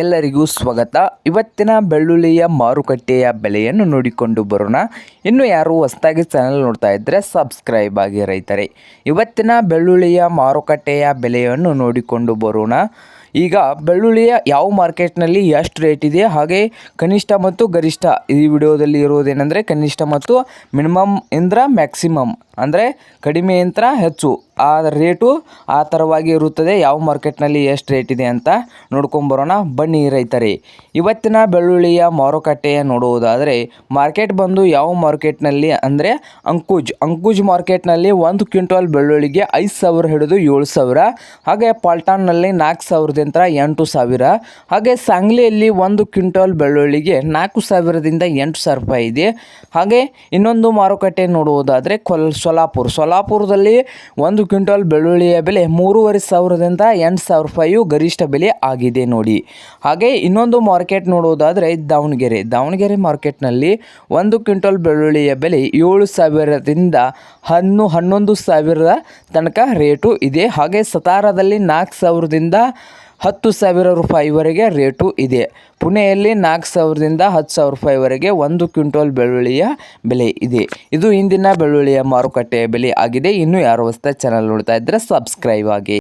ಎಲ್ಲರಿಗೂ ಸ್ವಾಗತ. ಇವತ್ತಿನ ಬೆಳ್ಳುಳ್ಳಿಯ ಮಾರುಕಟ್ಟೆಯ ಬೆಲೆಯನ್ನು ನೋಡಿಕೊಂಡು ಬರೋಣ. ಇನ್ನು ಯಾರು ಹೊಸದಾಗಿ ಚಾನಲ್ ನೋಡ್ತಾ ಇದ್ದರೆ ಸಬ್ಸ್ಕ್ರೈಬ್ ಆಗಿ ರೈತರೆ. ಇವತ್ತಿನ ಬೆಳ್ಳುಳ್ಳಿಯ ಮಾರುಕಟ್ಟೆಯ ಬೆಲೆಯನ್ನು ನೋಡಿಕೊಂಡು ಬರೋಣ. ಈಗ ಬೆಳ್ಳುಳ್ಳಿಯ ಯಾವ ಮಾರ್ಕೆಟ್ನಲ್ಲಿ ಎಷ್ಟು ರೇಟ್ ಇದೆ, ಹಾಗೆ ಕನಿಷ್ಠ ಮತ್ತು ಗರಿಷ್ಠ ಈ ವಿಡಿಯೋದಲ್ಲಿ ಇರುವುದೇನೆಂದರೆ ಕನಿಷ್ಠ ಮತ್ತು ಮಿನಿಮಮ್ ಇಂದ್ರ ಮ್ಯಾಕ್ಸಿಮಮ್ ಅಂದರೆ ಕಡಿಮೆಯಿಂದ ಹೆಚ್ಚು ಆ ರೇಟು ಆ ಥರವಾಗಿ ಇರುತ್ತದೆ. ಯಾವ ಮಾರ್ಕೆಟ್ನಲ್ಲಿ ಎಷ್ಟು ರೇಟ್ ಇದೆ ಅಂತ ನೋಡ್ಕೊಂಬರೋಣ ಬನ್ನಿ ರೈತರೇ. ಇವತ್ತಿನ ಬೆಳ್ಳುಳ್ಳಿಯ ಮಾರುಕಟ್ಟೆಯ ನೋಡುವುದಾದರೆ ಮಾರ್ಕೆಟ್ ಬಂದು ಯಾವ ಮಾರ್ಕೆಟ್ನಲ್ಲಿ ಅಂದರೆ ಅಂಕುಜ್ ಮಾರ್ಕೆಟ್ನಲ್ಲಿ 1 ಕ್ವಿಂಟಲ್ ಬೆಳ್ಳುಳ್ಳಿಗೆ 5,000 ಹಿಡಿದು 7,000, ಹಾಗೆ ಪಾಲ್ಟಾನ್ನಲ್ಲಿ 4,000ದಿಂದ 8,000, ಹಾಗೆ ಸಾಂಗ್ಲಿಯಲ್ಲಿ 1 ಕ್ವಿಂಟಲ್ ಬೆಳ್ಳುಳ್ಳಿಗೆ 4,000ದಿಂದ 8,000 ರೂಪಾಯಿ ಇದೆ. ಹಾಗೆ ಇನ್ನೊಂದು ಮಾರುಕಟ್ಟೆ ನೋಡುವುದಾದರೆ ಸೊಲಾಪುರದಲ್ಲಿ 1 ಕ್ವಿಂಟಲ್ ಬೆಳ್ಳುಳ್ಳಿಯ ಬೆಲೆ 3,500ದಿಂದ 8,000 ರೂಪಾಯಿಯು ಗರಿಷ್ಠ ಬೆಲೆ ಆಗಿದೆ ನೋಡಿ. ಹಾಗೆ ಇನ್ನೊಂದು ಮಾರ್ಕೆಟ್ ನೋಡುವುದಾದರೆ ದಾವಣಗೆರೆ ಮಾರ್ಕೆಟ್ನಲ್ಲಿ 1 ಕ್ವಿಂಟಲ್ ಬೆಳ್ಳುಳ್ಳಿಯ ಬೆಲೆ 7,000ದಿಂದ 11,000 ತನಕ ರೇಟು ಇದೆ. ಹಾಗೆ ಸತಾರದಲ್ಲಿ 4,000ದಿಂದ 10,000 ರೂಪಾಯಿವರೆಗೆ ರೇಟು ಇದೆ. ಪುಣೆಯಲ್ಲಿ 4,000ದಿಂದ 10,000 ರೂಪಾಯಿವರೆಗೆ 1 ಕ್ವಿಂಟಲ್ ಬೆಳ್ಳುಳ್ಳಿಯ ಬೆಲೆ ಇದೆ. ಇದು ಇಂದಿನ ಬೆಳ್ಳುಳ್ಳಿಯ ಮಾರುಕಟ್ಟೆಯ ಬೆಲೆ ಆಗಿದೆ. ಇನ್ನೂ ಯಾರು ಹೊಸದಾಗಿ ಚಾನಲ್ ನೋಡ್ತಾ ಇದ್ದರೆ ಸಬ್ಸ್ಕ್ರೈಬ್ ಆಗಿ.